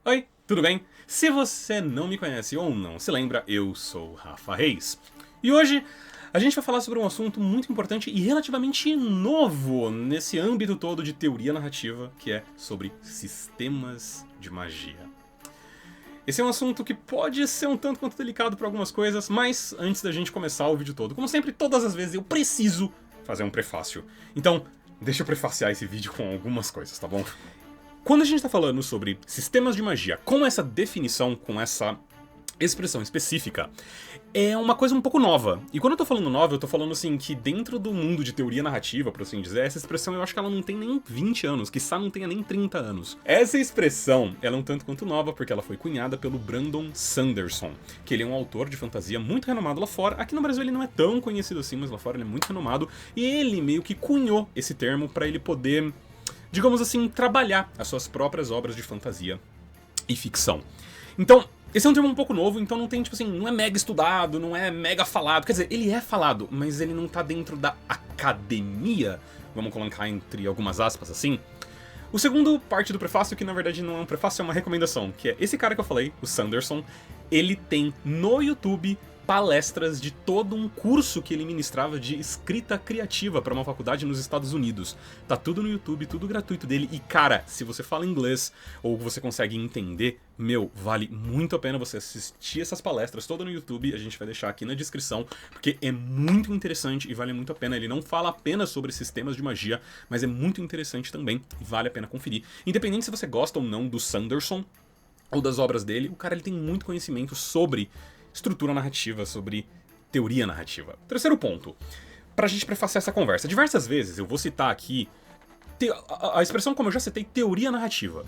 Oi, tudo bem? Se você não me conhece ou não se lembra, eu sou Rafa Reis. E hoje a gente vai falar sobre um assunto muito importante e relativamente novo nesse âmbito todo de teoria narrativa, que é sobre sistemas de magia. Esse é um assunto que pode ser um tanto quanto delicado para algumas coisas, mas antes da gente começar o vídeo todo, como sempre, todas as vezes eu preciso fazer um prefácio. Então, deixa eu prefaciar esse vídeo com algumas coisas, tá bom? Quando a gente tá falando sobre sistemas de magia, com essa definição, com essa expressão específica, é uma coisa um pouco nova. E quando eu tô falando nova, eu tô falando assim que dentro do mundo de teoria narrativa, por assim dizer, essa expressão eu acho que ela não tem nem 20 anos, quiçá não tenha nem 30 anos. Essa expressão, ela é um tanto quanto nova porque ela foi cunhada pelo Brandon Sanderson, que ele é um autor de fantasia muito renomado lá fora. Aqui no Brasil ele não é tão conhecido assim, mas lá fora ele é muito renomado. E ele meio que cunhou esse termo pra ele poder, digamos assim, trabalhar as suas próprias obras de fantasia e ficção. Então, esse é um termo um pouco novo, então não tem, tipo assim, não é mega estudado, não é mega falado. Quer dizer, ele é falado, mas ele não tá dentro da academia, vamos colocar entre algumas aspas assim. O segundo parte do prefácio, que na verdade não é um prefácio, é uma recomendação, que é esse cara que eu falei, o Sanderson, ele tem no YouTube palestras de todo um curso que ele ministrava de escrita criativa para uma faculdade nos Estados Unidos. Tá tudo no YouTube, tudo gratuito dele. E cara, se você fala inglês ou você consegue entender, vale muito a pena você assistir essas palestras todas no YouTube. A gente vai deixar aqui na descrição, porque é muito interessante e vale muito a pena. Ele não fala apenas sobre sistemas de magia, mas é muito interessante também e vale a pena conferir. Independente se você gosta ou não do Sanderson ou das obras dele, o cara ele tem muito conhecimento sobre estrutura narrativa, sobre teoria narrativa. Terceiro ponto, pra gente prefaciar essa conversa. Diversas vezes eu vou citar aqui a expressão, como eu já citei, teoria narrativa.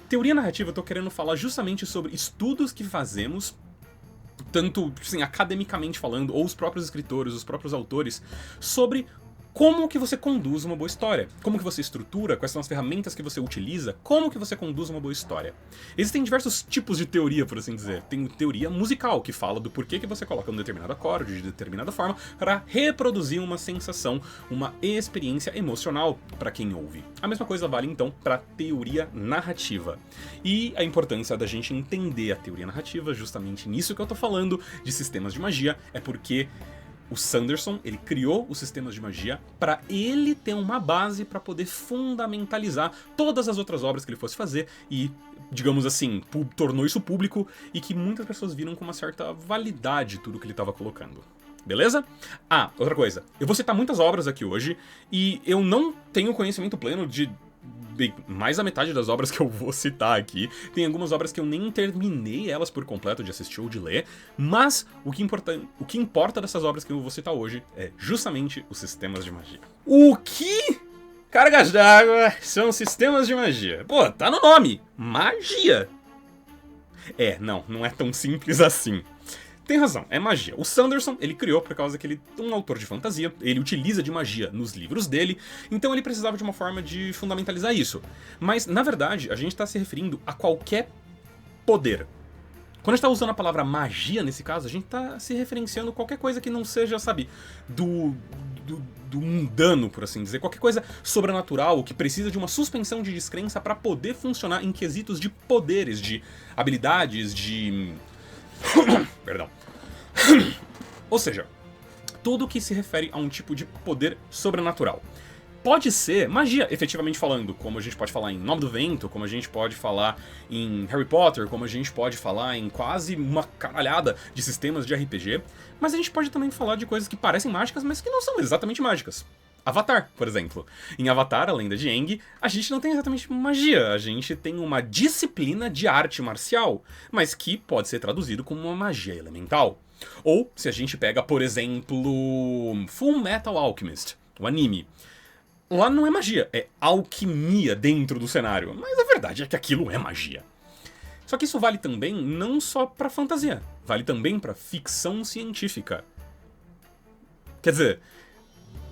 Teoria narrativa eu tô querendo falar justamente sobre estudos que fazemos, tanto assim, academicamente falando, ou os próprios escritores, os próprios autores, sobre como que você conduz uma boa história, como que você estrutura, quais são as ferramentas que você utiliza, como que você conduz uma boa história. Existem diversos tipos de teoria, por assim dizer. Tem teoria musical, que fala do porquê que você coloca um determinado acorde de determinada forma para reproduzir uma sensação, uma experiência emocional para quem ouve. A mesma coisa vale então para teoria narrativa. E a importância da gente entender a teoria narrativa, justamente nisso que eu tô falando, de sistemas de magia, é porque o Sanderson, ele criou os sistemas de magia para ele ter uma base para poder fundamentalizar todas as outras obras que ele fosse fazer e, digamos assim, tornou isso público e que muitas pessoas viram com uma certa validade tudo que ele estava colocando. Beleza? Ah, outra coisa. Eu vou citar muitas obras aqui hoje e eu não tenho conhecimento pleno de mais da metade das obras que eu vou citar aqui. Tem algumas obras que eu nem terminei elas por completo de assistir ou de ler, mas o que importa dessas obras que eu vou citar hoje é justamente os sistemas de magia. O que, cargas d'água, são sistemas de magia? Pô, tá no nome, magia. Não é tão simples assim. Tem razão, é magia. O Sanderson, ele criou por causa que ele é um autor de fantasia, ele utiliza de magia nos livros dele, então ele precisava de uma forma de fundamentalizar isso. Mas, na verdade, a gente está se referindo a qualquer poder. Quando a gente tá usando a palavra magia nesse caso, a gente tá se referenciando a qualquer coisa que não seja, sabe, do mundano, por assim dizer. Qualquer coisa sobrenatural que precisa de uma suspensão de descrença para poder funcionar em quesitos de poderes, de habilidades, de perdão. Ou seja, tudo que se refere a um tipo de poder sobrenatural. Pode ser magia, efetivamente falando, como a gente pode falar em Nome do Vento, como a gente pode falar em Harry Potter, como a gente pode falar em quase uma caralhada de sistemas de RPG, mas a gente pode também falar de coisas que parecem mágicas, mas que não são exatamente mágicas. Avatar, por exemplo. Em Avatar, a Lenda de Aang, a gente não tem exatamente magia, a gente tem uma disciplina de arte marcial, mas que pode ser traduzido como uma magia elemental. Ou, se a gente pega, por exemplo, Full Metal Alchemist, o anime. Lá não é magia, é alquimia dentro do cenário, mas a verdade é que aquilo é magia. Só que isso vale também não só pra fantasia, vale também pra ficção científica. Quer dizer,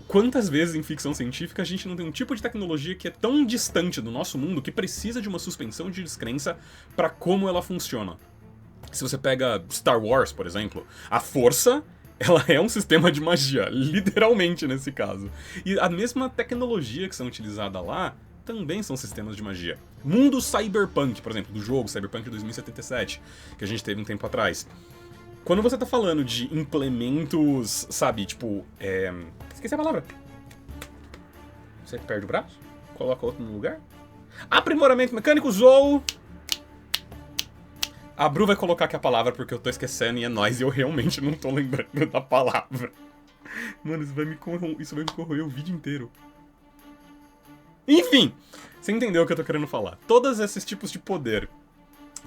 quantas vezes em ficção científica a gente não tem um tipo de tecnologia que é tão distante do nosso mundo que precisa de uma suspensão de descrença pra como ela funciona? Se você pega Star Wars, por exemplo, a força, ela é um sistema de magia, literalmente nesse caso. E a mesma tecnologia que são utilizada lá também são sistemas de magia. mundo cyberpunk, por exemplo, do jogo Cyberpunk 2077, que a gente teve um tempo atrás. Quando você tá falando de implementos, sabe, tipo, esqueci a palavra. Você perde o braço, coloca outro no lugar. Aprimoramento mecânico, usou... A Bru vai colocar aqui a palavra porque eu tô esquecendo e é nóis e eu realmente não tô lembrando da palavra. Mano, isso vai me corroer o vídeo inteiro. Enfim, você entendeu o que eu tô querendo falar. Todos esses tipos de poder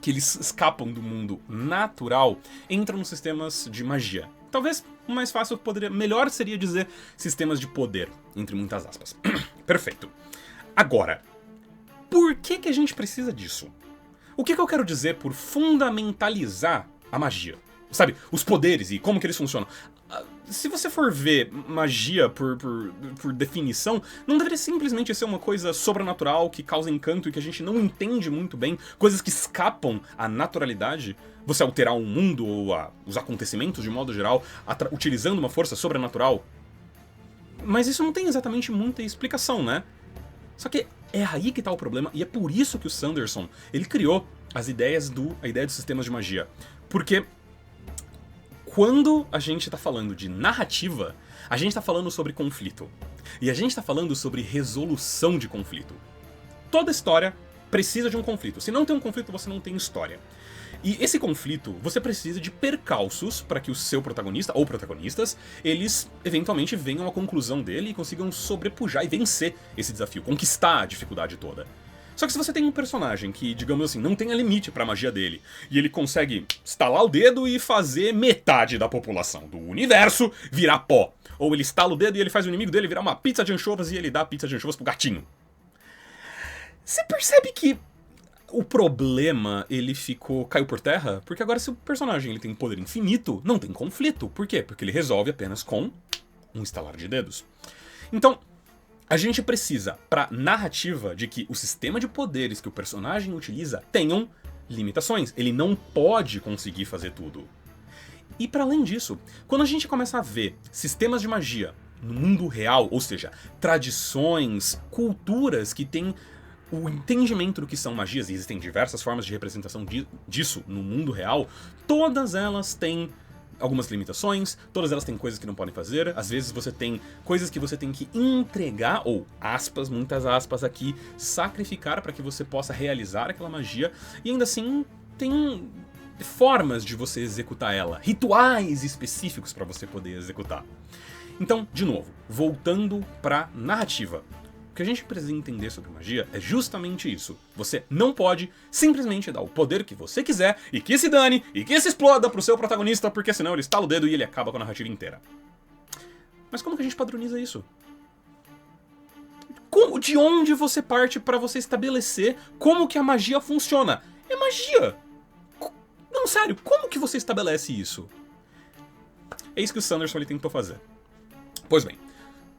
que eles escapam do mundo natural entram nos sistemas de magia. Talvez o mais fácil melhor seria dizer sistemas de poder, entre muitas aspas. Perfeito. Agora, por que a gente precisa disso? O que eu quero dizer por fundamentalizar a magia? Sabe, os poderes e como que eles funcionam. Se você for ver magia por definição, não deveria simplesmente ser uma coisa sobrenatural que causa encanto e que a gente não entende muito bem, coisas que escapam à naturalidade, você alterar o mundo ou os acontecimentos de modo geral, utilizando uma força sobrenatural. Mas isso não tem exatamente muita explicação, né? Só que é aí que tá o problema, e é por isso que o Sanderson, ele criou a ideia dos sistemas de magia. Porque quando a gente tá falando de narrativa, a gente tá falando sobre conflito. E a gente tá falando sobre resolução de conflito. Toda história precisa de um conflito. Se não tem um conflito, você não tem história. E esse conflito, você precisa de percalços para que o seu protagonista, ou protagonistas, eles eventualmente venham à conclusão dele e consigam sobrepujar e vencer esse desafio, conquistar a dificuldade toda. Só que se você tem um personagem que, digamos assim, não tenha limite pra magia dele, e ele consegue estalar o dedo e fazer metade da população do universo virar pó, ou ele estala o dedo e ele faz o inimigo dele virar uma pizza de anchovas e ele dá a pizza de anchovas pro gatinho. Você percebe que o problema, caiu por terra, porque agora se o personagem ele tem poder infinito, não tem conflito. Por quê? Porque ele resolve apenas com um estalar de dedos. Então, a gente precisa, pra narrativa, de que o sistema de poderes que o personagem utiliza tenham limitações. Ele não pode conseguir fazer tudo. E para além disso, quando a gente começa a ver sistemas de magia no mundo real, ou seja, tradições, culturas que têm o entendimento do que são magias, e existem diversas formas de representação disso no mundo real, todas elas têm algumas limitações, todas elas têm coisas que não podem fazer, às vezes você tem coisas que você tem que entregar, ou aspas, muitas aspas aqui, sacrificar para que você possa realizar aquela magia, e ainda assim tem formas de você executar ela, rituais específicos para você poder executar. Então, de novo, voltando pra narrativa. O que a gente precisa entender sobre magia é justamente isso. Você não pode simplesmente dar o poder que você quiser e que se dane e que se exploda pro seu protagonista, porque senão ele estala o dedo e ele acaba com a narrativa inteira. Mas como que a gente padroniza isso? De onde você parte pra você estabelecer como que a magia funciona? É magia! Não, sério, como que você estabelece isso? É isso que o Sanderson ele tentou fazer. Pois bem,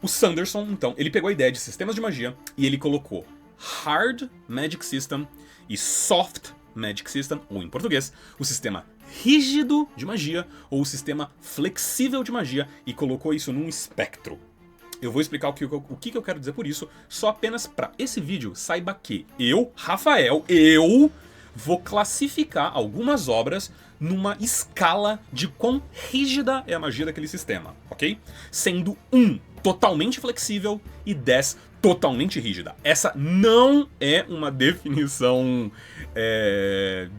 o Sanderson, então, ele pegou a ideia de sistemas de magia e ele colocou Hard Magic System e Soft Magic System, ou em português, o sistema rígido de magia ou o sistema flexível de magia, e colocou isso num espectro. Eu vou explicar o que eu quero dizer por isso, só apenas para esse vídeo saiba que eu, Rafael, vou classificar algumas obras numa escala de quão rígida é a magia daquele sistema, ok? Sendo 1 totalmente flexível e 10 totalmente rígida. Essa não é uma definição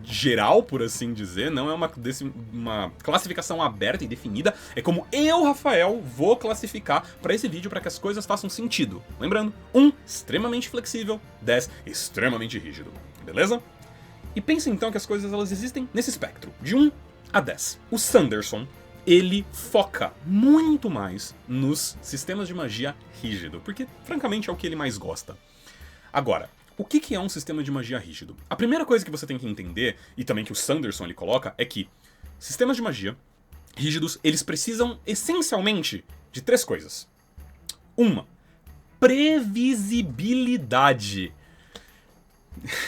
geral, por assim dizer, não é uma classificação aberta e definida, é como eu, Rafael, vou classificar para esse vídeo para que as coisas façam sentido. Lembrando, 1 extremamente flexível, 10 extremamente rígido, beleza? E pense então que as coisas elas existem nesse espectro, de 1 a 10. O Sanderson, ele foca muito mais nos sistemas de magia rígido, porque francamente é o que ele mais gosta. Agora, o que é um sistema de magia rígido? A primeira coisa que você tem que entender, e também que o Sanderson ele coloca, é que sistemas de magia rígidos, eles precisam essencialmente de 3 coisas. 1. Previsibilidade.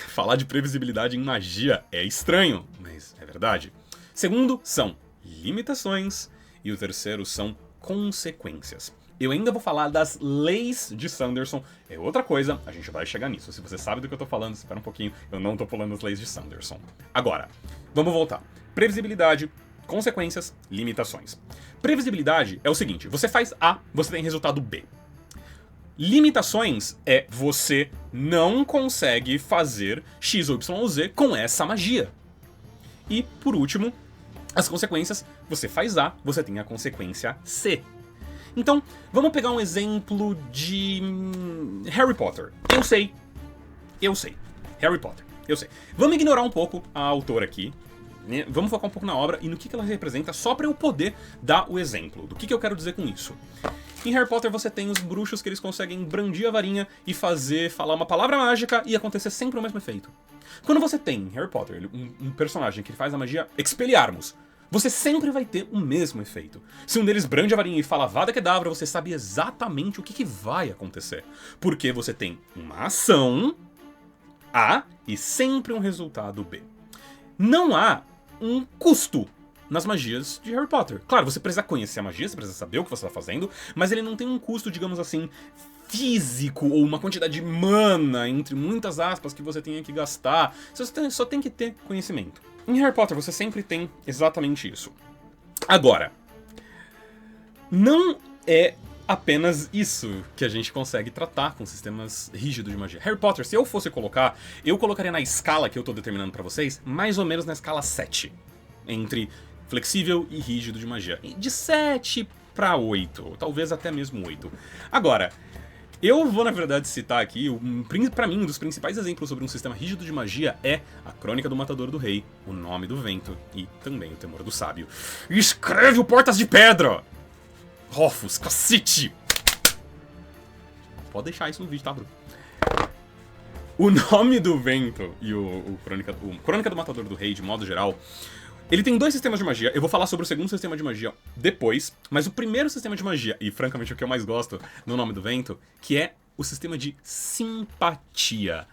Falar de previsibilidade em magia é estranho, mas é verdade. Segundo, são limitações. E o terceiro são consequências. Eu ainda vou falar das leis de Sanderson. É outra coisa, a gente vai chegar nisso. Se você sabe do que eu tô falando, espera um pouquinho. Eu não tô pulando as leis de Sanderson. Agora, vamos voltar. Previsibilidade, consequências, limitações. Previsibilidade é o seguinte, você faz A, você tem resultado B. Limitações é você não consegue fazer X ou Y ou Z com essa magia. E, por último, as consequências, você faz A, você tem a consequência C. Então, vamos pegar um exemplo de Harry Potter. Eu sei. Harry Potter, eu sei. Vamos ignorar um pouco a autora aqui, né? Vamos focar um pouco na obra e no que ela representa, só para eu poder dar o exemplo. Do que eu quero dizer com isso? Em Harry Potter você tem os bruxos que eles conseguem brandir a varinha e falar uma palavra mágica e acontecer sempre o mesmo efeito. Quando você tem em Harry Potter um personagem que faz a magia Expelliarmus, você sempre vai ter o mesmo efeito. Se um deles brande a varinha e fala Avada Kedavra, você sabe exatamente o que vai acontecer. Porque você tem uma ação A e sempre um resultado B. Não há um custo nas magias de Harry Potter. Claro, você precisa conhecer a magia, você precisa saber o que você está fazendo, mas ele não tem um custo, digamos assim, físico ou uma quantidade de mana, entre muitas aspas, que você tenha que gastar. Você só tem que ter conhecimento. Em Harry Potter você sempre tem exatamente isso. Agora, não é apenas isso que a gente consegue tratar com sistemas rígidos de magia. Harry Potter, se eu fosse colocar, eu colocaria na escala que eu tô determinando pra vocês, mais ou menos na escala 7. Entre flexível e rígido de magia. De 7 pra 8, talvez até mesmo 8. Agora, eu vou, na verdade, citar aqui, pra mim, um dos principais exemplos sobre um sistema rígido de magia é a Crônica do Matador do Rei, o Nome do Vento e também o Temor do Sábio. Escreve o Portas de Pedra! Rofus, cacete! Pode deixar isso no vídeo, tá, bro? O Nome do Vento e o Crônica do Matador do Rei, de modo geral, ele tem dois sistemas de magia. Eu vou falar sobre o segundo sistema de magia depois, mas o primeiro sistema de magia, e francamente o que eu mais gosto no Nome do Vento, que é o sistema de simpatia.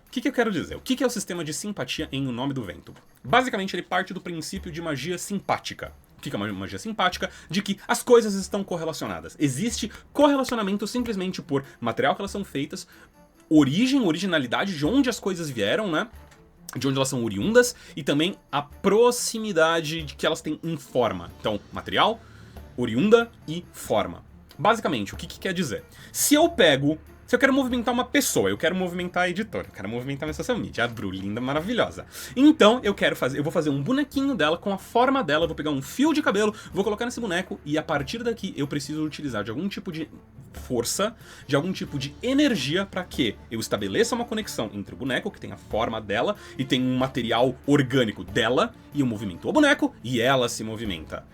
O que eu quero dizer? O que é o sistema de simpatia em O Nome do Vento? Basicamente ele parte do princípio de magia simpática. O que é uma magia simpática? De que as coisas estão correlacionadas. Existe correlacionamento simplesmente por material que elas são feitas, originalidade de onde as coisas vieram, né? De onde elas são oriundas, e também a proximidade de que elas têm em forma. Então, material, oriunda e forma. Basicamente, o que quer dizer? Se eu quero movimentar uma pessoa, eu quero movimentar a editora, eu quero movimentar minha social media, a Bru, linda, maravilhosa. Então, eu vou fazer um bonequinho dela com a forma dela, vou pegar um fio de cabelo, vou colocar nesse boneco, e a partir daqui eu preciso utilizar de algum tipo de força, de algum tipo de energia para que eu estabeleça uma conexão entre o boneco, que tem a forma dela, e tem um material orgânico dela, e eu movimento o boneco, e ela se movimenta.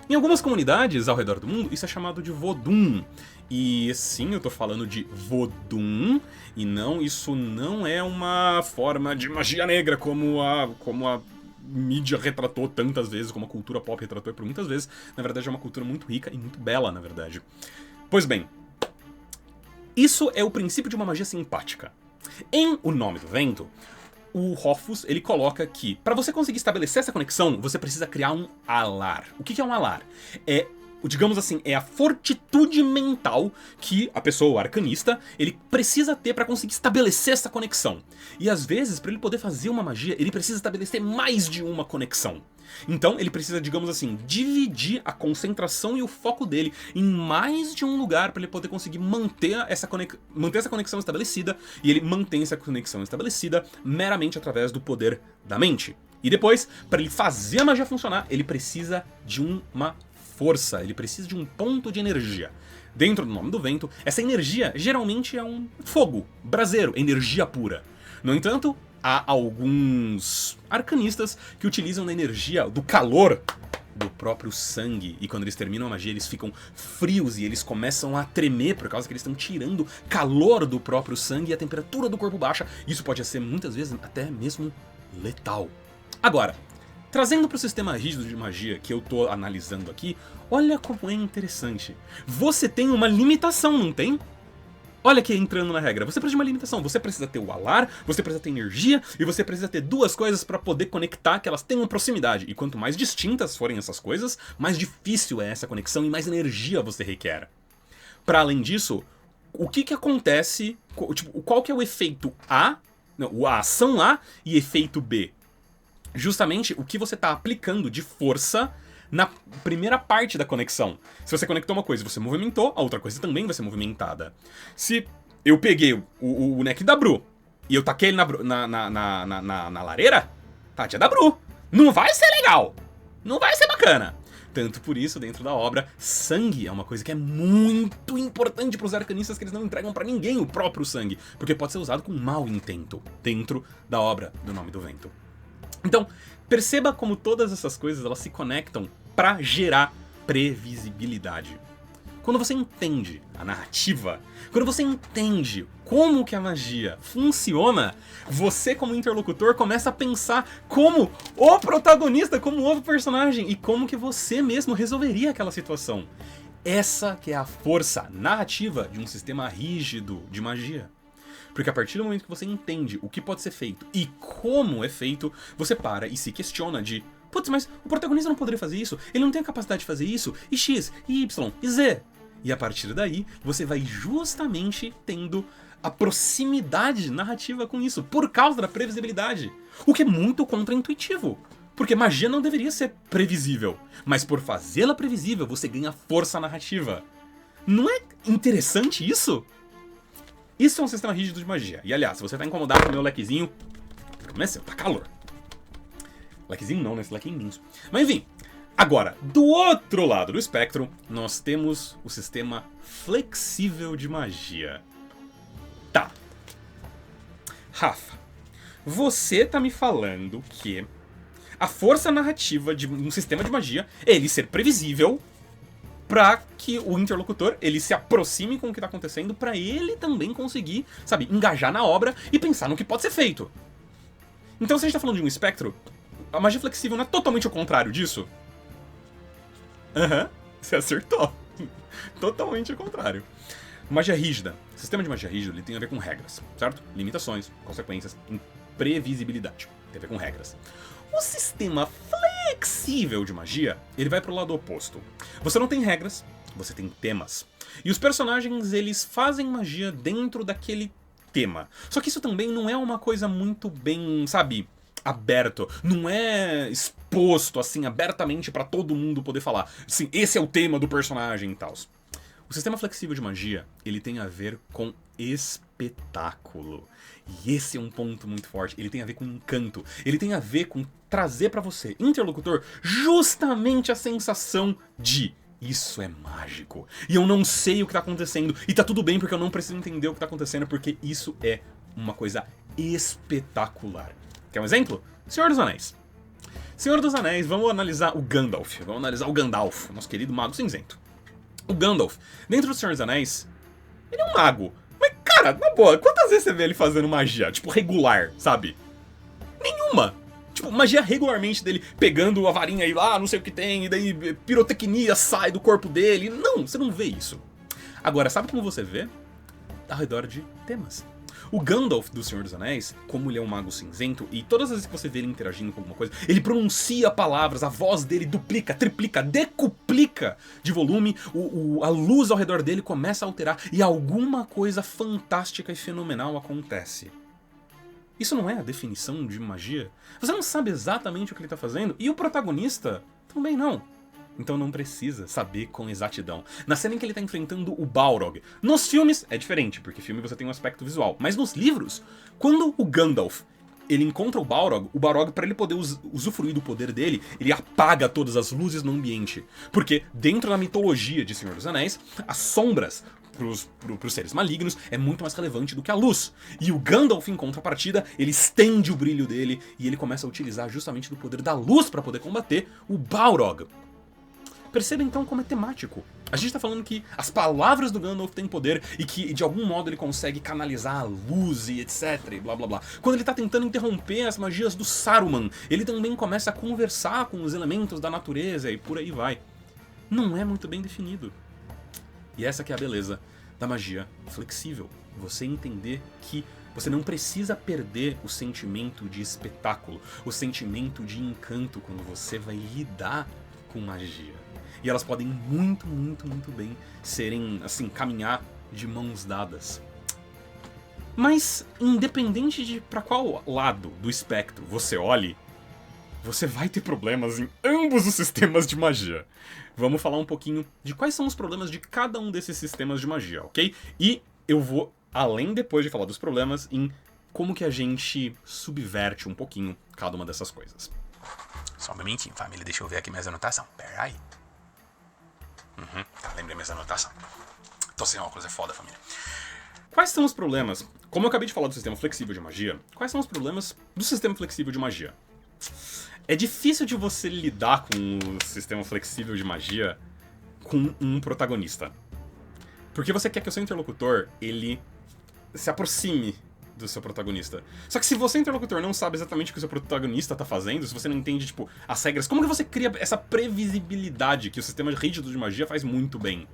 Em algumas comunidades ao redor do mundo, isso é chamado de Vodun. E sim, eu tô falando de Vodun, e não, isso não é uma forma de magia negra como a mídia retratou tantas vezes, como a cultura pop retratou por muitas vezes. Na verdade é uma cultura muito rica e muito bela, na verdade. Pois bem, isso é o princípio de uma magia simpática. Em O Nome do Vento, o Rofus, ele coloca que para você conseguir estabelecer essa conexão, você precisa criar um alar. O que é um alar? Digamos assim, é a fortitude mental que a pessoa, o arcanista, ele precisa ter para conseguir estabelecer essa conexão. E às vezes, para ele poder fazer uma magia, ele precisa estabelecer mais de uma conexão. Então ele precisa, digamos assim, dividir a concentração e o foco dele em mais de um lugar para ele poder conseguir manter essa conexão estabelecida, e ele mantém essa conexão estabelecida meramente através do poder da mente. E depois, para ele fazer a magia funcionar, ele precisa de uma força, ele precisa de um ponto de energia. Dentro do Nome do Vento, essa energia geralmente é um fogo, braseiro, energia pura. No entanto, há alguns arcanistas que utilizam da energia, do calor do próprio sangue, e quando eles terminam a magia eles ficam frios e eles começam a tremer por causa que eles estão tirando calor do próprio sangue e a temperatura do corpo baixa. Isso pode ser muitas vezes até mesmo letal. Agora, trazendo para o sistema rígido de magia que eu tô analisando aqui, olha como é interessante. Você tem uma limitação, não tem? Olha aqui entrando na regra, você precisa de uma limitação, você precisa ter o alar, você precisa ter energia e você precisa ter duas coisas para poder conectar que elas tenham proximidade. E quanto mais distintas forem essas coisas, mais difícil é essa conexão e mais energia você requer. Para além disso, o que acontece, tipo, qual que é o efeito A, não, a ação A e efeito B? Justamente o que você está aplicando de força na primeira parte da conexão. Se você conectou uma coisa e você movimentou, a outra coisa também vai ser movimentada. Se eu peguei o boneco da Bru e eu taquei ele na lareira, Tátia da Bru. Não vai ser legal. Não vai ser bacana. Tanto por isso, dentro da obra, sangue é uma coisa que é muito importante para os arcanistas, que eles não entregam para ninguém o próprio sangue, porque pode ser usado com mau intento dentro da obra do Nome do Vento. Então, perceba como todas essas coisas elas se conectam para gerar previsibilidade. Quando você entende a narrativa, quando você entende como que a magia funciona, você como interlocutor começa a pensar como o protagonista, como o personagem e como que você mesmo resolveria aquela situação. Essa que é a força narrativa de um sistema rígido de magia. Porque a partir do momento que você entende o que pode ser feito e como é feito, você para e se questiona de: putz, mas o protagonista não poderia fazer isso? Ele não tem a capacidade de fazer isso? E X, e Y, e Z? E a partir daí, você vai justamente tendo a proximidade narrativa com isso, por causa da previsibilidade. O que é muito contraintuitivo. Porque magia não deveria ser previsível. Mas por fazê-la previsível, você ganha força narrativa. Não é interessante isso? Isso é um sistema rígido de magia. E aliás, se você tá incomodado com o meu lequezinho, comecei, tá calor. Lequezinho não, né? Esse leque é imenso. Mas enfim, agora, do outro lado do espectro, nós temos o sistema flexível de magia. Tá. Rafa, você tá me falando que a força narrativa de um sistema de magia é ele ser previsível pra que o interlocutor, ele se aproxime com o que tá acontecendo, pra ele também conseguir, sabe, engajar na obra e pensar no que pode ser feito. Então, se a gente tá falando de um espectro, a magia flexível não é totalmente o contrário disso? Aham, você acertou. Totalmente o contrário. Magia rígida. O sistema de magia rígida ele tem a ver com regras, certo? Limitações, consequências, imprevisibilidade. Tem a ver com regras. O sistema flexível de magia, ele vai pro lado oposto. Você não tem regras, você tem temas. E os personagens, eles fazem magia dentro daquele tema. Só que isso também não é uma coisa muito bem, sabe, aberto. Não é exposto, assim, abertamente pra todo mundo poder falar. Assim, esse é o tema do personagem e tal. O sistema flexível de magia, ele tem a ver com espetáculo. E esse é um ponto muito forte. Ele tem a ver com encanto. Ele tem a ver com trazer pra você, interlocutor, justamente a sensação de: isso é mágico. E eu não sei o que tá acontecendo. E tá tudo bem porque eu não preciso entender o que tá acontecendo, porque isso é uma coisa espetacular. Quer um exemplo? Senhor dos Anéis. Senhor dos Anéis, vamos analisar o Gandalf. Vamos analisar o Gandalf, nosso querido mago cinzento. O Gandalf, dentro do Senhor dos Anéis, ele é um mago. Mas, cara, na boa, quantas vezes você vê ele fazendo magia? Tipo, regular, sabe? Nenhuma. Tipo, magia regularmente dele pegando a varinha e lá, não sei o que tem, e daí pirotecnia sai do corpo dele. Não, você não vê isso. Agora, sabe como você vê? Ao redor de temas. O Gandalf do Senhor dos Anéis, como ele é um mago cinzento, e todas as vezes que você vê ele interagindo com alguma coisa, ele pronuncia palavras, a voz dele duplica, triplica, decuplica de volume, a luz ao redor dele começa a alterar, e alguma coisa fantástica e fenomenal acontece. Isso não é a definição de magia? Você não sabe exatamente o que ele está fazendo, e o protagonista também não. Então não precisa saber com exatidão. Na cena em que ele tá enfrentando o Balrog. Nos filmes é diferente, porque filme você tem um aspecto visual. Mas nos livros, quando o Gandalf ele encontra o Balrog, para ele poder usufruir do poder dele, ele apaga todas as luzes no ambiente. Porque dentro da mitologia de Senhor dos Anéis, as sombras pros seres malignos é muito mais relevante do que a luz. E o Gandalf, em contrapartida, ele estende o brilho dele e ele começa a utilizar justamente do poder da luz para poder combater o Balrog. Perceba então como é temático. A gente tá falando que as palavras do Gandalf têm poder e que de algum modo ele consegue canalizar a luz e etc e blá blá blá. Quando ele tá tentando interromper as magias do Saruman, ele também começa a conversar com os elementos da natureza e por aí vai. Não é muito bem definido. E essa que é a beleza da magia flexível. Você entender que você não precisa perder o sentimento de espetáculo, o sentimento de encanto quando você vai lidar com magia. E elas podem muito, muito, muito bem serem, assim, caminhar de mãos dadas. Mas, independente de pra qual lado do espectro você olhe, você vai ter problemas em ambos os sistemas de magia. Vamos falar um pouquinho de quais são os problemas de cada um desses sistemas de magia, ok? E eu vou, além depois de falar dos problemas, em como que a gente subverte um pouquinho cada uma dessas coisas. Só um momentinho, família, deixa eu ver aqui minhas anotações. Pera aí. Tá, lembrei minhas anotações. Tô sem óculos, é foda, família. Quais são os problemas? Como eu acabei de falar do sistema flexível de magia, quais são os problemas do sistema flexível de magia? É difícil de você lidar com o sistema flexível de magia com um protagonista. Porque você quer que o seu interlocutor, ele se aproxime do seu protagonista. Só que se você, interlocutor, não sabe exatamente o que o seu protagonista tá fazendo, se você não entende, tipo, as regras, como que você cria essa previsibilidade que o sistema rígido de magia faz muito bem?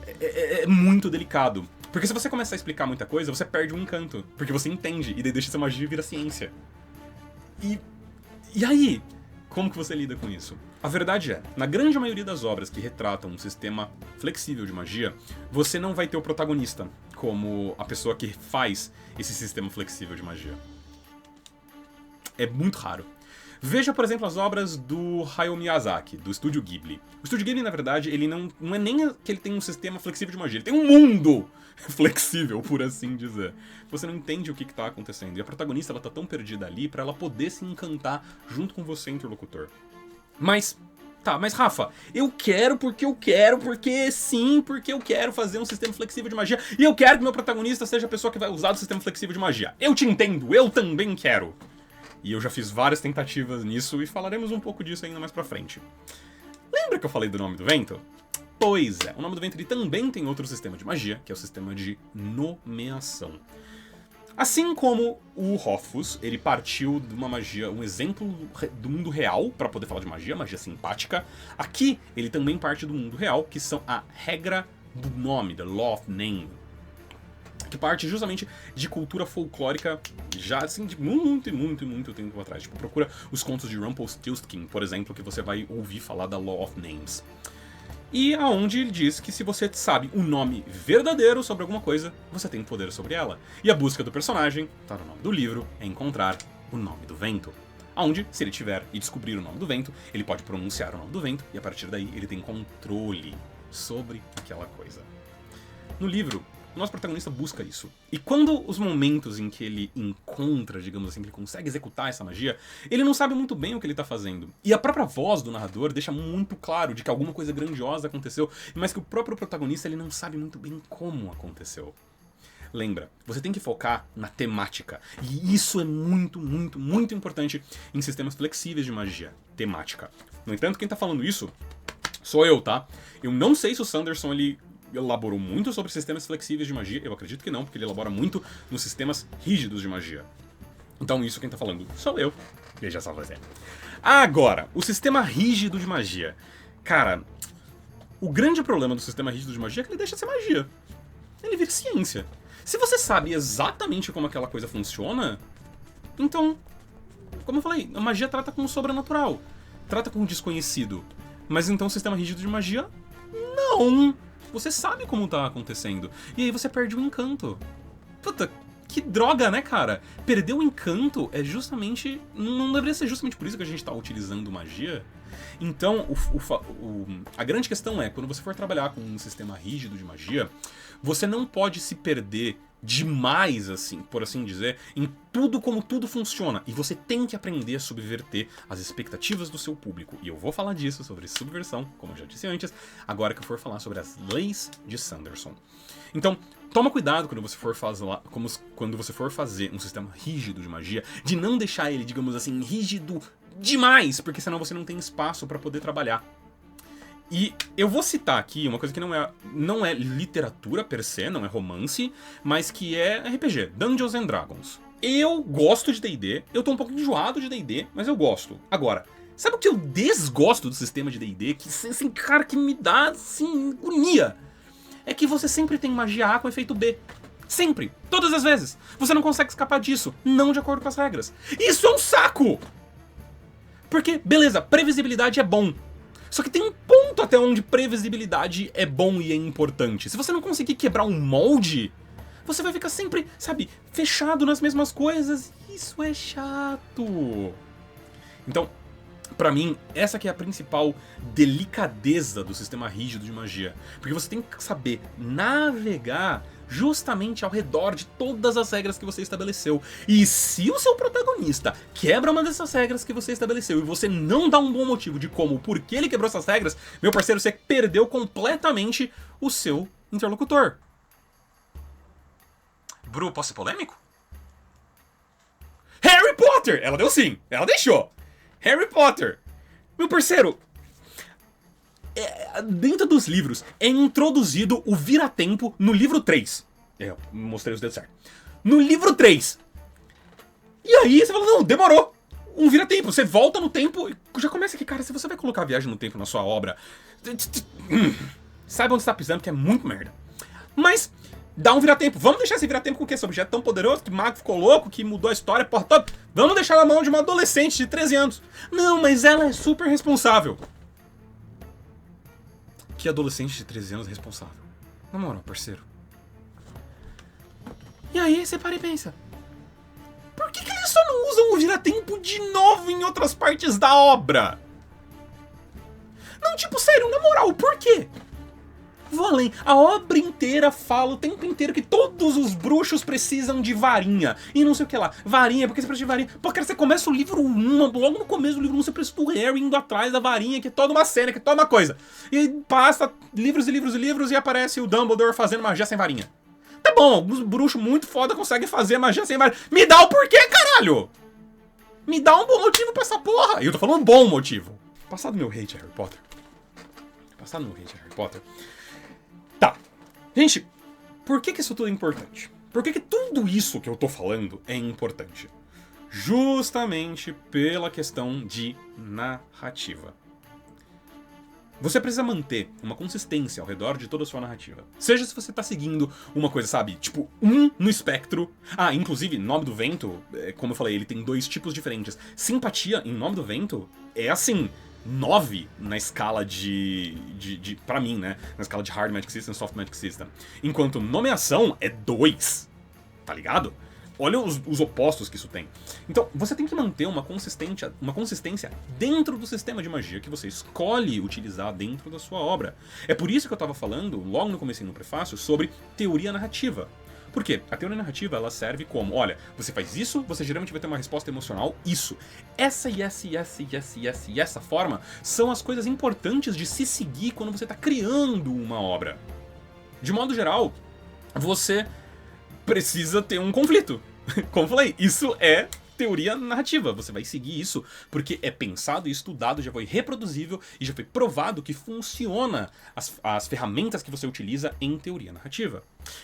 É muito delicado. Porque se você começar a explicar muita coisa, você perde o encanto. Porque você entende, e daí deixa essa magia virar ciência. E aí? Como que você lida com isso? A verdade é, na grande maioria das obras que retratam um sistema flexível de magia, você não vai ter o protagonista como a pessoa que faz esse sistema flexível de magia. É muito raro. Veja, por exemplo, as obras do Hayao Miyazaki, do Estúdio Ghibli. O Estúdio Ghibli, na verdade, ele não é nem que ele tem um sistema flexível de magia, ele tem um mundo flexível, por assim dizer. Você não entende o que tá acontecendo. E a protagonista, ela tá tão perdida ali pra ela poder se encantar junto com você, interlocutor. Mas Rafa, eu quero porque sim, porque eu quero fazer um sistema flexível de magia e eu quero que meu protagonista seja a pessoa que vai usar o sistema flexível de magia. Eu te entendo, eu também quero. E eu já fiz várias tentativas nisso e falaremos um pouco disso ainda mais pra frente. Lembra que eu falei do Nome do Vento? Pois é, o Nome do Vento ele também tem outro sistema de magia, que é o sistema de nomeação. Assim como o Hofus, ele partiu de uma magia, um exemplo do mundo real, para poder falar de magia simpática, aqui ele também parte do mundo real, que são a regra do nome, the law of name, que parte justamente de cultura folclórica já assim de muito tempo atrás. Tipo, procura os contos de Rumpelstiltskin, por exemplo, que você vai ouvir falar da Law of Names. E aonde ele diz que se você sabe o nome verdadeiro sobre alguma coisa, você tem poder sobre ela. E a busca do personagem, tá no nome do livro, é encontrar o nome do vento. Aonde, se ele tiver e descobrir o nome do vento, ele pode pronunciar o nome do vento e a partir daí ele tem controle sobre aquela coisa. No livro, o nosso protagonista busca isso. E quando os momentos em que ele encontra, digamos assim, que ele consegue executar essa magia, ele não sabe muito bem o que ele tá fazendo. E a própria voz do narrador deixa muito claro de que alguma coisa grandiosa aconteceu, mas que o próprio protagonista ele não sabe muito bem como aconteceu. Lembra, você tem que focar na temática. E isso é muito importante em sistemas flexíveis de magia. Temática. No entanto, quem tá falando isso sou eu, tá? Eu não sei se o Sanderson, ele elaborou muito sobre sistemas flexíveis de magia. Eu acredito que não, porque ele elabora muito nos sistemas rígidos de magia. Então isso quem tá falando sou eu. Veja só você. Agora, o sistema rígido de magia. Cara, o grande problema do sistema rígido de magia é que ele deixa de ser magia. Ele vira ciência. Se você sabe exatamente como aquela coisa funciona, então, como eu falei, a magia trata com o sobrenatural. Trata com o desconhecido. Mas então o sistema rígido de magia, não. Você sabe como tá acontecendo. E aí você perde o encanto. Puta, que droga, né, cara? Perder o encanto é justamente... Não deveria ser justamente por isso que a gente tá utilizando magia? Então, a grande questão é, quando você for trabalhar com um sistema rígido de magia, você não pode se perder demais, assim, por assim dizer, em tudo como tudo funciona. E você tem que aprender a subverter as expectativas do seu público. E eu vou falar disso, sobre subversão, como eu já disse antes, agora que eu for falar sobre as leis de Sanderson. Então, toma cuidado quando você for fazer um sistema rígido de magia, de não deixar ele, digamos assim, rígido demais, porque senão você não tem espaço para poder trabalhar. E eu vou citar aqui uma coisa que não é literatura per se, não é romance, mas que é RPG, Dungeons and Dragons. Eu gosto de D&D, eu tô um pouco enjoado de D&D, mas eu gosto. Agora, sabe o que eu desgosto do sistema de D&D? Que, assim, cara, que me dá, assim, agonia. É que você sempre tem magia A com efeito B. Sempre. Todas as vezes. Você não consegue escapar disso, não de acordo com as regras. Isso é um saco! Porque, beleza, previsibilidade é bom. Só que tem um ponto até onde previsibilidade é bom e é importante. Se você não conseguir quebrar um molde, você vai ficar sempre, sabe, fechado nas mesmas coisas. Isso é chato. Então, pra mim, essa que é a principal delicadeza do sistema rígido de magia. Porque você tem que saber navegar justamente ao redor de todas as regras que você estabeleceu. E se o seu protagonista quebra uma dessas regras que você estabeleceu e você não dá um bom motivo de como, por que ele quebrou essas regras, meu parceiro, você perdeu completamente o seu interlocutor. Bru, posso ser polêmico? Harry Potter! Ela deu sim, ela deixou. Harry Potter. Meu parceiro, dentro dos livros é introduzido o vira-tempo no livro 3. Eu mostrei os dedos certos. No livro 3. E aí você fala, não, demorou. Um vira-tempo. Você volta no tempo e já começa aqui, cara, se você vai colocar a viagem no tempo na sua obra, saiba onde você tá pisando, que é muito merda. Mas dá um vira-tempo. Vamos deixar esse vira-tempo com o quê? Esse objeto tão poderoso, que o mago ficou louco, que mudou a história, porra toda. Vamos deixar na mão de uma adolescente de 13 anos. Não, mas ela é super responsável. Que adolescente de 13 anos responsável? Na moral, parceiro. E aí você para e pensa, por que eles só não usam o vira-tempo de novo em outras partes da obra? Não, tipo, sério, na moral, por quê? Vou além. A obra inteira fala o tempo inteiro que todos os bruxos precisam de varinha. E não sei o que lá. Varinha, porque você precisa de varinha. Pô, cara, você começa o livro 1, logo no começo do livro 1, você precisa do Harry indo atrás da varinha, que é toda uma cena, que é toda uma coisa. E passa livros e livros e livros e aparece o Dumbledore fazendo magia sem varinha. Tá bom, alguns bruxos muito foda conseguem fazer magia sem varinha. Me dá o porquê, caralho! Me dá um bom motivo pra essa porra. E eu tô falando um bom motivo. Passado meu hate a Harry Potter. Passado meu hate a Harry Potter. Tá. Gente, por que isso tudo é importante? Por que tudo isso que eu tô falando é importante? Justamente pela questão de narrativa. Você precisa manter uma consistência ao redor de toda a sua narrativa. Seja se você tá seguindo uma coisa, sabe? Tipo, no espectro. Ah, inclusive, Nome do Vento, como eu falei, ele tem 2 tipos diferentes. Simpatia em Nome do Vento é assim, 9 na escala pra mim, né? Na escala de Hard Magic System, Soft Magic System. Enquanto nomeação é 2. Tá ligado? Olha os opostos que isso tem. Então, você tem que manter uma consistência dentro do sistema de magia que você escolhe utilizar dentro da sua obra. É por isso que eu estava falando, logo no comecinho no prefácio, sobre teoria narrativa. Por quê? A teoria narrativa, ela serve como, olha, você faz isso, você geralmente vai ter uma resposta emocional, isso. Essa e essa forma são as coisas importantes de se seguir quando você está criando uma obra. De modo geral, você precisa ter um conflito. Como eu falei, isso é teoria narrativa. Você vai seguir isso porque é pensado e estudado, já foi reproduzível e já foi provado que funciona as ferramentas que você utiliza em teoria narrativa.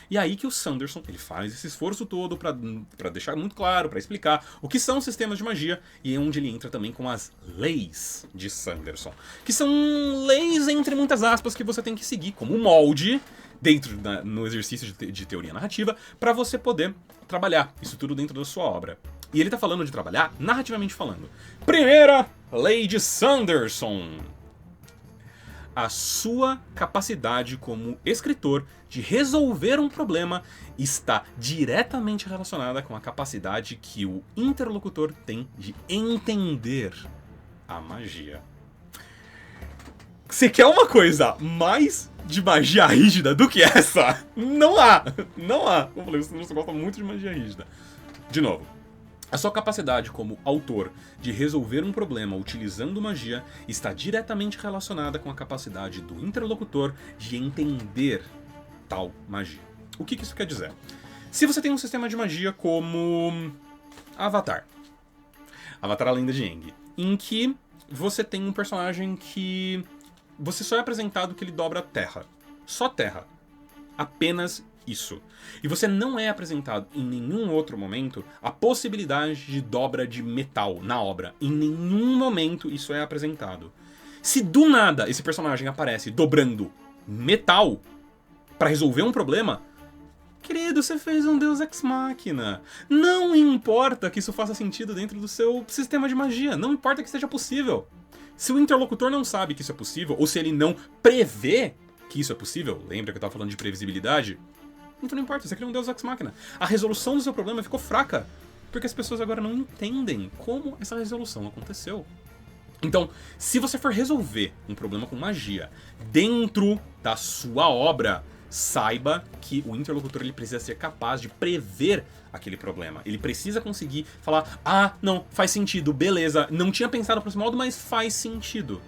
E aí que o Sanderson ele faz esse esforço todo pra deixar muito claro, pra explicar o que são sistemas de magia e é onde ele entra também com as leis de Sanderson, que são leis entre muitas aspas que você tem que seguir como molde dentro no exercício de teoria narrativa para você poder trabalhar isso tudo dentro da sua obra. E ele tá falando de trabalhar narrativamente falando. Primeira lei de Sanderson. A sua capacidade como escritor de resolver um problema está diretamente relacionada com a capacidade que o interlocutor tem de entender a magia. Você quer uma coisa mais de magia rígida do que essa? Não há! Não há! Como eu falei, você gosta muito de magia rígida. De novo, a sua capacidade como autor de resolver um problema utilizando magia está diretamente relacionada com a capacidade do interlocutor de entender tal magia. O que isso quer dizer? Se você tem um sistema de magia como Avatar, Avatar a Lenda de Aang, em que você tem um personagem que você só é apresentado que ele dobra a terra. Só terra. Apenas isso. E você não é apresentado em nenhum outro momento a possibilidade de dobra de metal na obra. Em nenhum momento isso é apresentado. Se do nada esse personagem aparece dobrando metal para resolver um problema, querido, você fez um Deus Ex Machina. Não importa que isso faça sentido dentro do seu sistema de magia. Não importa que seja possível. Se o interlocutor não sabe que isso é possível, ou se ele não prevê que isso é possível, lembra que eu tava falando de previsibilidade? Então não importa, você cria um Deus Ex Machina. A resolução do seu problema ficou fraca, porque as pessoas agora não entendem como essa resolução aconteceu. Então, se você for resolver um problema com magia dentro da sua obra, saiba que o interlocutor ele precisa ser capaz de prever aquele problema. Ele precisa conseguir falar, ah, não, faz sentido, beleza, não tinha pensado por esse modo, mas faz sentido.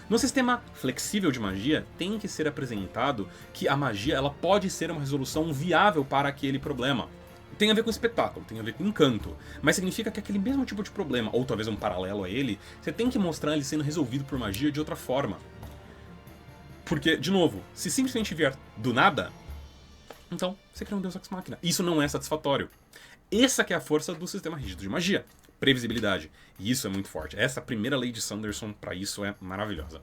No sistema flexível de magia, tem que ser apresentado que a magia ela pode ser uma resolução viável para aquele problema. Tem a ver com espetáculo, tem a ver com encanto, mas significa que aquele mesmo tipo de problema, ou talvez um paralelo a ele, você tem que mostrar ele sendo resolvido por magia de outra forma. Porque, de novo, se simplesmente vier do nada, então você cria um Deus Ex Machina. Isso não é satisfatório. Essa que é a força do sistema rígido de magia. Previsibilidade. E isso é muito forte. Essa primeira lei de Sanderson, para isso, é maravilhosa.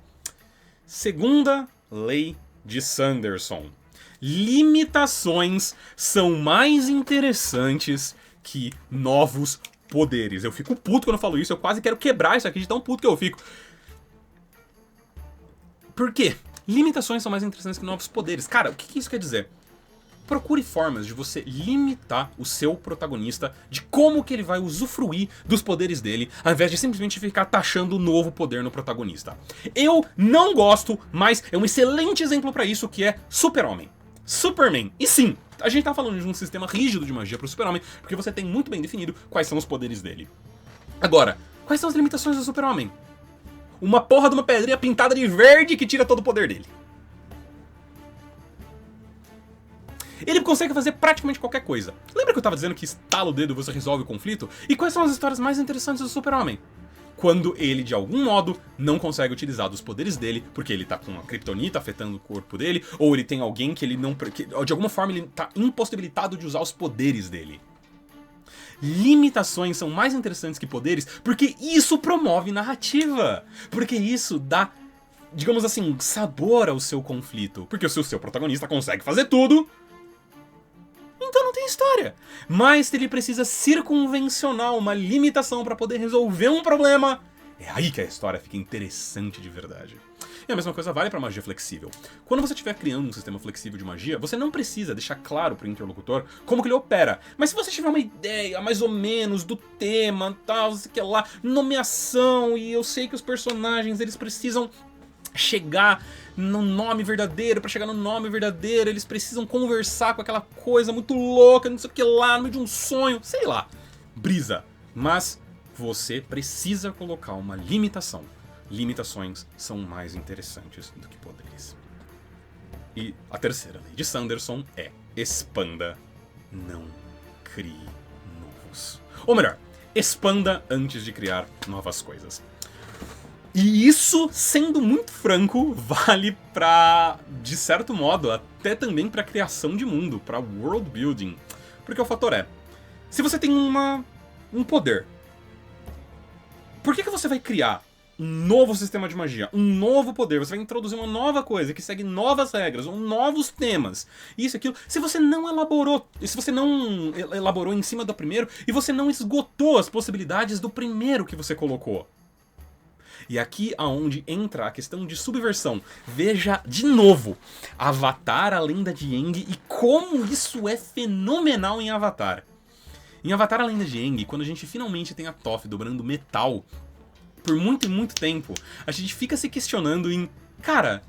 Segunda lei de Sanderson. Limitações são mais interessantes que novos poderes. Eu fico puto quando eu falo isso. Eu quase quero quebrar isso aqui de tão puto que eu fico. Por quê? Limitações são mais interessantes que novos poderes. Cara, o que isso quer dizer? Procure formas de você limitar o seu protagonista, de como que ele vai usufruir dos poderes dele, ao invés de simplesmente ficar taxando um novo poder no protagonista. Eu não gosto, mas é um excelente exemplo pra isso, que é Super-Homem. Superman. E sim, a gente tá falando de um sistema rígido de magia pro Super-Homem, porque você tem muito bem definido quais são os poderes dele. Agora, quais são as limitações do Super-Homem? Uma porra de uma pedrinha pintada de verde que tira todo o poder dele. Ele consegue fazer praticamente qualquer coisa. Lembra que eu tava dizendo que estala o dedo e você resolve o conflito? E quais são as histórias mais interessantes do Super-Homem? Quando ele, de algum modo, não consegue utilizar dos poderes dele, porque ele tá com uma kryptonita afetando o corpo dele, ou ele tem alguém que ele não... de alguma forma ele tá impossibilitado de usar os poderes dele. Limitações são mais interessantes que poderes, porque isso promove narrativa. Porque isso dá, digamos assim, sabor ao seu conflito. Porque se o seu protagonista consegue fazer tudo, então não tem história. Mas se ele precisa circunvencionar uma limitação para poder resolver um problema, é aí que a história fica interessante de verdade. E a mesma coisa vale para magia flexível. Quando você estiver criando um sistema flexível de magia, você não precisa deixar claro para o interlocutor como que ele opera. Mas se você tiver uma ideia, mais ou menos, do tema, tal, sei lá, nomeação, e eu sei que os personagens eles precisam chegar no nome verdadeiro, pra chegar no nome verdadeiro, eles precisam conversar com aquela coisa muito louca, não sei o que lá, no meio de um sonho, sei lá, brisa. Mas você precisa colocar uma limitação. Limitações são mais interessantes do que poderes. E a terceira lei de Sanderson é: expanda, não crie novos. Ou melhor, expanda antes de criar novas coisas. E isso, sendo muito franco, vale pra, de certo modo, até também pra criação de mundo, pra world building. Porque o fator é, se você tem um poder, por que você vai criar um novo sistema de magia, um novo poder? Você vai introduzir uma nova coisa que segue novas regras, ou novos temas, isso e aquilo. Se você não elaborou em cima do primeiro, e você não esgotou as possibilidades do primeiro que você colocou. E aqui aonde entra a questão de subversão. Veja de novo Avatar, a Lenda de Aang, e como isso é fenomenal em Avatar. Em Avatar, a Lenda de Aang, quando a gente finalmente tem a Toph dobrando metal por muito e muito tempo, a gente fica se questionando em, cara,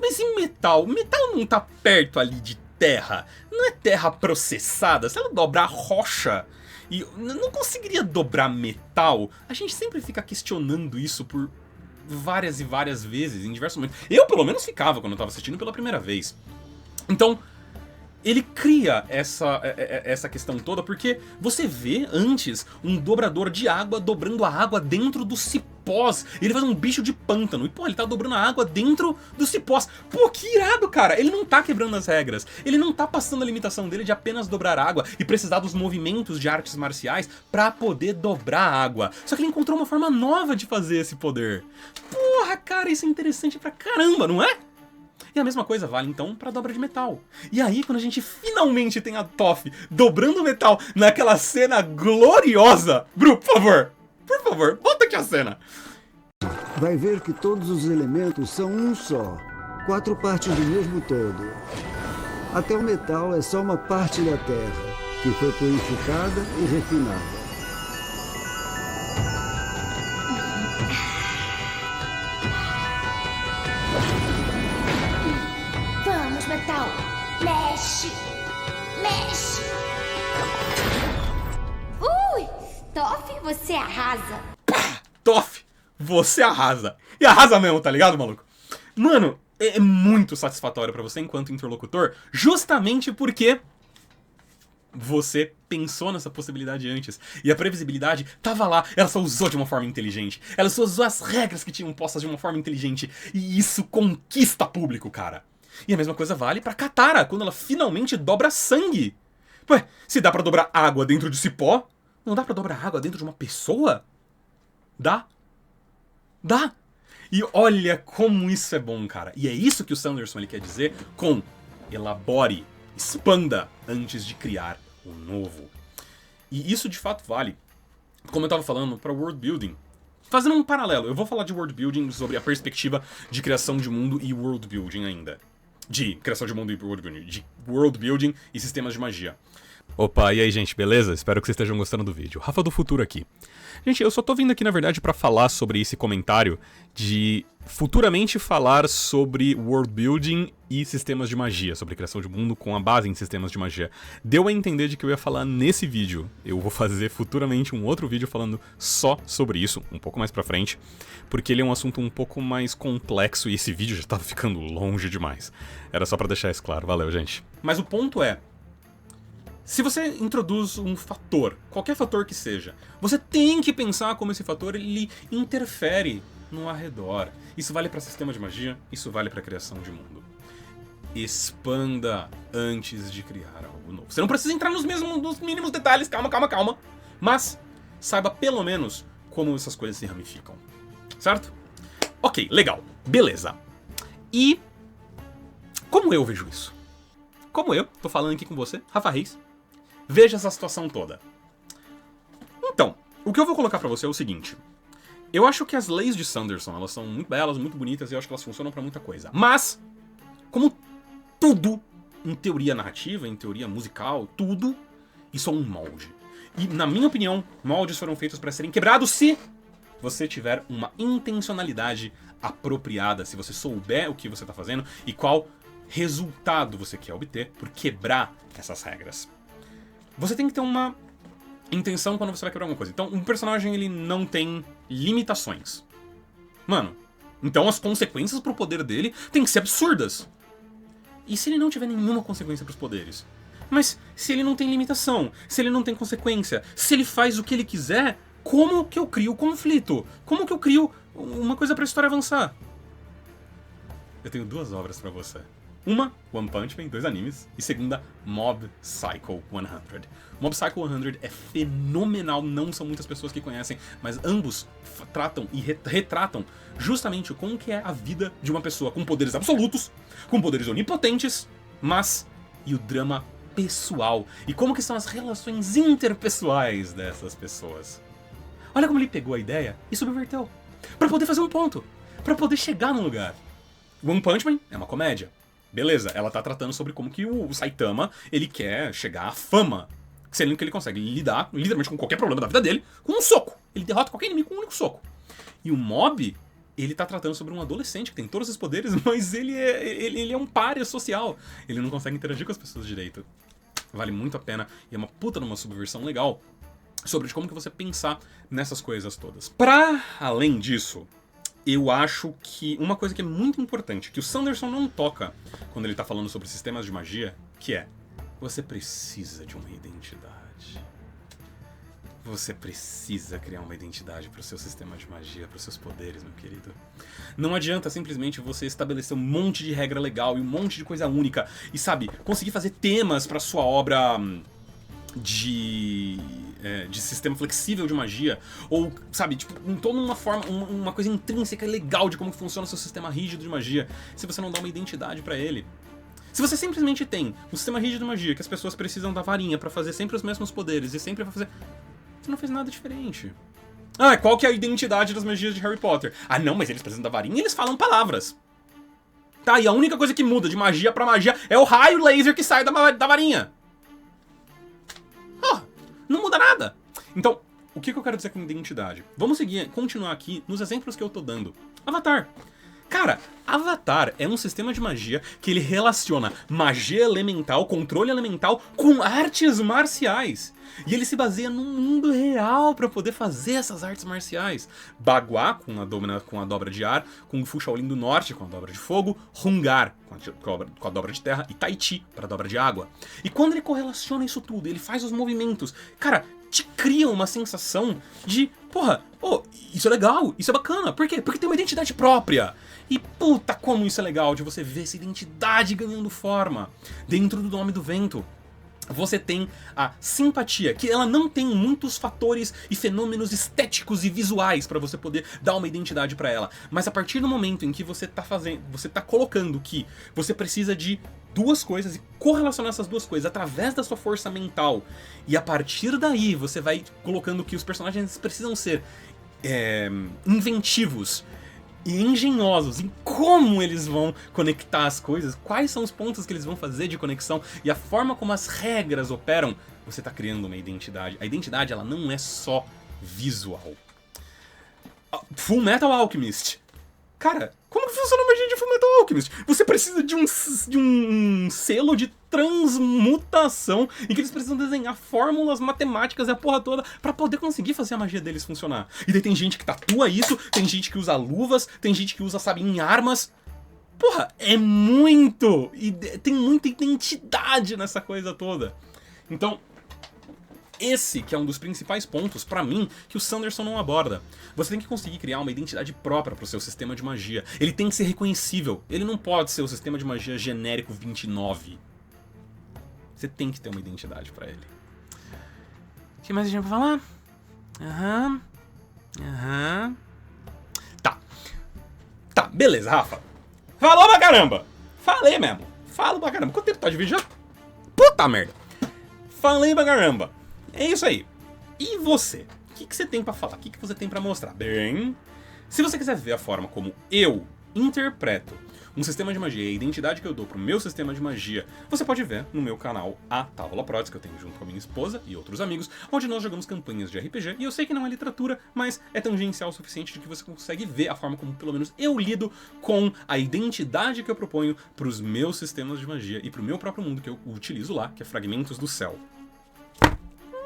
mas e metal? Metal não tá perto ali de terra? Não é terra processada? Se ela dobrar rocha e não conseguiria dobrar metal? A gente sempre fica questionando isso por várias e várias vezes, em diversos momentos. Eu, pelo menos, ficava quando eu tava assistindo pela primeira vez. Então, ele cria essa questão toda porque você vê antes um dobrador de água dobrando a água dentro dos cipós. Ele faz um bicho de pântano e, pô, ele tá dobrando a água dentro dos cipós. Pô, que irado, cara! Ele não tá quebrando as regras. Ele não tá passando a limitação dele de apenas dobrar água e precisar dos movimentos de artes marciais pra poder dobrar a água. Só que ele encontrou uma forma nova de fazer esse poder. Porra, cara, isso é interessante pra caramba, não é? E a mesma coisa vale então pra dobra de metal. E aí, quando a gente finalmente tem a Toph dobrando metal naquela cena gloriosa... Bru, por favor, bota aqui a cena. vai ver que todos os elementos são um só, 4 partes do mesmo todo. Até o metal é só uma parte da Terra, que foi purificada e refinada. Vamos, metal! Mexe! Mexe! Ui! Toff, você arrasa! Toff, você arrasa. E arrasa mesmo, tá ligado, maluco? Mano, é muito satisfatório pra você enquanto interlocutor, justamente porque você pensou nessa possibilidade antes. E a previsibilidade tava lá, ela só usou de uma forma inteligente. Ela só usou as regras que tinham postas de uma forma inteligente. E isso conquista público, cara. E a mesma coisa vale pra Katara, quando ela finalmente dobra sangue. Ué, se dá pra dobrar água dentro de cipó, não dá pra dobrar água dentro de uma pessoa? Dá. Dá. E olha como isso é bom, cara. E é isso que o Sanderson ele quer dizer com elabore, expanda antes de criar o novo. E isso de fato vale, como eu tava falando, para world building. Fazendo um paralelo, eu vou falar de world building sobre a perspectiva de criação de mundo e world building ainda. De criação de mundo e world building. De world building e sistemas de magia. Opa, e aí, gente, beleza? Espero que vocês estejam gostando do vídeo. Rafa do Futuro aqui. Gente, eu só tô vindo aqui, na verdade, pra falar sobre esse comentário de futuramente falar sobre world building e sistemas de magia, sobre criação de mundo com a base em sistemas de magia. Deu a entender de que eu ia falar nesse vídeo. Eu vou fazer futuramente um outro vídeo falando só sobre isso, um pouco mais pra frente, porque ele é um assunto um pouco mais complexo e esse vídeo já tava ficando longe demais. Era só pra deixar isso claro. Valeu, gente. Mas o ponto é, se você introduz um fator, qualquer fator que seja, você tem que pensar como esse fator ele interfere no arredor. Isso vale para sistema de magia, isso vale para criação de mundo. Expanda antes de criar algo novo. Você não precisa entrar nos mínimos detalhes, calma. Mas saiba pelo menos como essas coisas se ramificam. Certo? Ok, legal. Beleza. E como eu vejo isso? Como eu tô falando aqui com você, Rafa Reis, veja essa situação toda. Então, o que eu vou colocar pra você é o seguinte. Eu acho que as leis de Sanderson, elas são muito belas, muito bonitas, e eu acho que elas funcionam pra muita coisa. Mas, como tudo em teoria narrativa, em teoria musical, tudo, isso é um molde. E, na minha opinião, moldes foram feitos pra serem quebrados se você tiver uma intencionalidade apropriada, se você souber o que você tá fazendo e qual resultado você quer obter por quebrar essas regras. Você tem que ter uma intenção quando você vai quebrar alguma coisa. Então, um personagem, ele não tem limitações. Mano, então as consequências pro poder dele tem que ser absurdas. E se ele não tiver nenhuma consequência pros poderes? Mas se ele não tem limitação, se ele não tem consequência, se ele faz o que ele quiser, como que eu crio conflito? Como que eu crio uma coisa pra história avançar? Eu tenho 2 obras pra você. Uma, One Punch Man, 2 animes. E segunda, Mob Psycho 100. Mob Psycho 100 é fenomenal, não são muitas pessoas que conhecem, mas ambos tratam e retratam justamente como que é a vida de uma pessoa com poderes absolutos, com poderes onipotentes, mas e o drama pessoal. E como que são as relações interpessoais dessas pessoas. Olha como ele pegou a ideia e subverteu. Pra poder fazer um ponto. Pra poder chegar num lugar. One Punch Man é uma comédia. Beleza, ela tá tratando sobre como que o Saitama, ele quer chegar à fama. Sendo que ele consegue lidar, literalmente, com qualquer problema da vida dele, com um soco. Ele derrota qualquer inimigo com um único soco. E o Mob, ele tá tratando sobre um adolescente que tem todos os poderes, mas ele é um pária social. Ele não consegue interagir com as pessoas direito. Vale muito a pena, e é uma puta numa subversão legal sobre de como que você pensar nessas coisas todas. Pra além disso, eu acho que uma coisa que é muito importante, que o Sanderson não toca quando ele tá falando sobre sistemas de magia, que é, você precisa de uma identidade. Você precisa criar uma identidade pro seu sistema de magia, pros seus poderes, meu querido. Não adianta simplesmente você estabelecer um monte de regra legal e um monte de coisa única e, sabe, conseguir fazer temas pra sua obra de sistema flexível de magia, ou, sabe, tipo, em toda uma forma, uma coisa intrínseca e legal de como funciona o seu sistema rígido de magia, se você não dá uma identidade pra ele. Se você simplesmente tem um sistema rígido de magia, que as pessoas precisam da varinha pra fazer sempre os mesmos poderes e sempre vai fazer... Você não fez nada diferente. Ah, qual que é a identidade das magias de Harry Potter? Ah, não, mas eles precisam da varinha e eles falam palavras. Tá, e a única coisa que muda de magia pra magia é o raio laser que sai da varinha. Oh, não muda nada. Então, o que eu quero dizer com identidade? Vamos continuar aqui nos exemplos que eu tô dando. Avatar. Cara, Avatar é um sistema de magia que ele relaciona magia elemental, controle elemental, com artes marciais. E ele se baseia no mundo real para poder fazer essas artes marciais. Bagua, com a dobra de ar, Kung Fu Shaolin do Norte, com a dobra de fogo, Hungar, com a dobra de terra, e Tai Chi, para a dobra de água. E quando ele correlaciona isso tudo, ele faz os movimentos, cara, te cria uma sensação de, porra, oh, isso é legal, isso é bacana. Por quê? Porque tem uma identidade própria. E puta, como isso é legal de você ver essa identidade ganhando forma. Dentro do Nome do Vento, você tem a simpatia, que ela não tem muitos fatores e fenômenos estéticos e visuais para você poder dar uma identidade para ela. Mas a partir do momento em que você tá colocando que você precisa de duas coisas e correlacionar essas duas coisas através da sua força mental, e a partir daí você vai colocando que os personagens precisam ser inventivos e engenhosos em como eles vão conectar as coisas, quais são os pontos que eles vão fazer de conexão e a forma como as regras operam, você está criando uma identidade. A identidade, ela não é só visual. Full Metal Alchemist. Cara, como que funciona a magia de Full Metal Alchemist? Você precisa de um selo de transmutação em que eles precisam desenhar fórmulas matemáticas e a porra toda pra poder conseguir fazer a magia deles funcionar. E daí tem gente que tatua isso, tem gente que usa luvas, tem gente que usa, sabe, em armas. Porra, é muito! E tem muita identidade nessa coisa toda. Então, esse que é um dos principais pontos, pra mim, que o Sanderson não aborda. Você tem que conseguir criar uma identidade própria pro seu sistema de magia. Ele tem que ser reconhecível. Ele não pode ser o sistema de magia genérico 29. Você tem que ter uma identidade pra ele. O que mais a gente vai falar? Tá, beleza, Rafa. Falou pra caramba! Falei mesmo. Falo pra caramba. Quanto tempo tá de vídeo já? Puta merda. Falei pra caramba. É isso aí. E você? O que você tem pra falar? O que você tem pra mostrar? Bem, se você quiser ver a forma como eu interpreto um sistema de magia e a identidade que eu dou pro meu sistema de magia, você pode ver no meu canal A Távola Protix, que eu tenho junto com a minha esposa e outros amigos, onde nós jogamos campanhas de RPG, e eu sei que não é literatura, mas é tangencial o suficiente de que você consegue ver a forma como, pelo menos, eu lido com a identidade que eu proponho pros meus sistemas de magia e pro meu próprio mundo que eu utilizo lá, que é Fragmentos do Céu.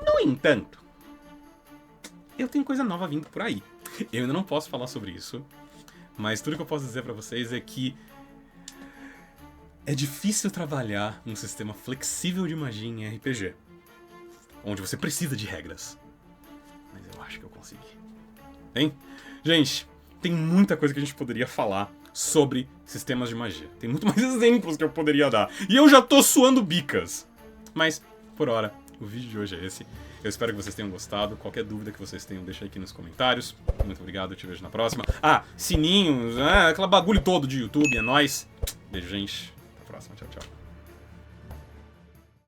No entanto, eu tenho coisa nova vindo por aí. Eu ainda não posso falar sobre isso, mas tudo que eu posso dizer pra vocês é que é difícil trabalhar um sistema flexível de magia em RPG, onde você precisa de regras. Mas eu acho que eu consegui. Hein? Gente, tem muita coisa que a gente poderia falar sobre sistemas de magia. Tem muito mais exemplos que eu poderia dar. E eu já tô suando bicas. Mas, por hora, o vídeo de hoje é esse. Eu espero que vocês tenham gostado. Qualquer dúvida que vocês tenham, deixa aqui nos comentários. Muito obrigado, eu te vejo na próxima. Ah, sininhos, aquele bagulho todo de YouTube, é nóis. Beijo, gente. Até a próxima, tchau, tchau.